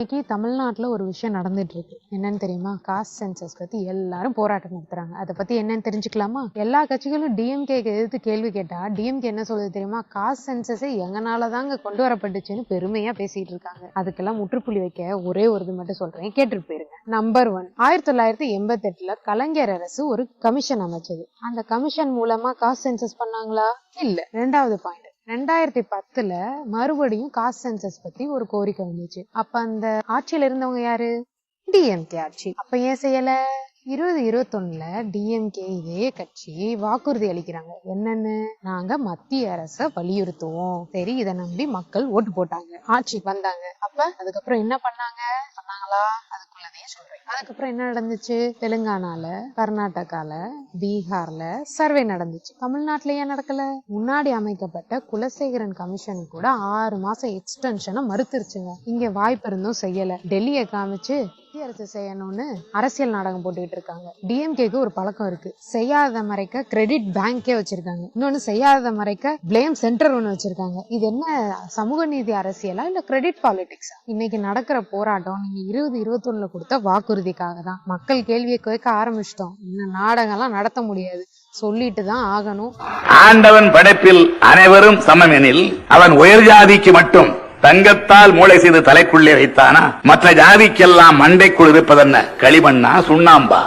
இன்னைக்கு தமிழ்நாட்டுல ஒரு விஷயம் நடந்துட்டு இருக்கு. என்னன்னு தெரியுமா? காஸ்ட் சென்சஸ் பத்தி எல்லாரும் போராட்டம் நடத்துறாங்க. அதை பத்தி என்னன்னு தெரிஞ்சுக்கலாமா? எல்லா கட்சிகளும் டிஎம்கே எதிர்த்து கேள்வி கேட்டா டிஎம்கே என்ன சொல்லுது தெரியுமா? காஸ்ட் சென்சஸே எங்கனாலதாங்க கொண்டு வரப்பட்டுச்சுன்னு பெருமையா பேசிட்டு இருக்காங்க. அதுக்கெல்லாம் முற்றுப்புள்ளி வைக்க ஒரே ஒரு இது மட்டும் சொல்றேன், கேட்டுட்டு போயிருங்க. நம்பர் 1, 1988 கலைஞர் அரசு ஒரு கமிஷன் அமைச்சது. அந்த கமிஷன் மூலமா காஸ்ட் சென்சஸ் பண்ணாங்களா? இல்ல. 2வது பாயிண்ட், 2010 மறுபடியும் காஸ்ட் சென்சஸ் பத்தி ஒரு கோரிக்கை வந்துச்சு. அப்ப அந்த ஆட்சியில இருந்தவங்க யாரு? டிஎம்கே ஆட்சி. அப்ப ஏன் செய்யல? 2021 டிஎம்கே இதே கட்சி வாக்குறுதி அளிக்கிறாங்க. என்னன்னு? நாங்க மத்திய அரச வலியுறுத்துவோம். சரி, இதை நம்பி மக்கள் ஓட்டு போட்டாங்க, ஆட்சிக்கு வந்தாங்க. அப்ப அதுக்கப்புறம் என்ன பண்ணாங்களா? அதுக்குள்ளதையும் சொல்றேன். அதுக்கப்புறம் என்ன நடந்துச்சு? தெலுங்கானால, கர்நாடகால, பீகார்ல சர்வே நடந்துச்சு. தமிழ்நாட்டுல ஏன் நடக்கல? முன்னாடி அமைக்கப்பட்ட குலசேகரன் கமிஷன் கூட 6 மாசம் எக்ஸ்டென்ஷனை மறுத்துருச்சுங்க. இங்க வாய்ப்பு இருந்தும் செய்யல. டெல்லியை காமிச்சு மத்திய அரசு செய்யணும்னு அரசியல் நாடகம் போட்டுக்கிட்டு இருக்காங்க. டிஎம்கேக்கு ஒரு பழக்கம் இருக்கு. செய்யாத மறைக்க கிரெடிட் பேங்கே வச்சிருக்காங்க. இன்னொன்னு செய்யாத மறைக்க பிளேம் சென்டர் ஒண்ணு வச்சிருக்காங்க. இது என்ன சமூக நீதி அரசியலா இல்ல கிரெடிட் பாலிடிக்ஸா? இன்னைக்கு நடக்கிற போராட்டம் நீங்க 2021 கொடுத்த வாக்குறுதிக்காக தான். மக்கள் கேள்வியை கேட்க ஆரம்பிச்சிட்டோம். இந்த நாடகம் எல்லாம் நடத்த முடியாது, சொல்லிட்டு தான் ஆகணும். ஆண்டவன் படைப்பில் அனைவரும் சமம் எனில் அவன் உயர் ஜாதிக்கு மட்டும் தங்கத்தால் மூளை செய்து தலைக்குள்ளே வைத்தானா? மற்ற ஜாதிக்கெல்லாம் மண்டைக்குள் இருப்பதென்ன? களிமண்ணா, சுண்ணாம்பா?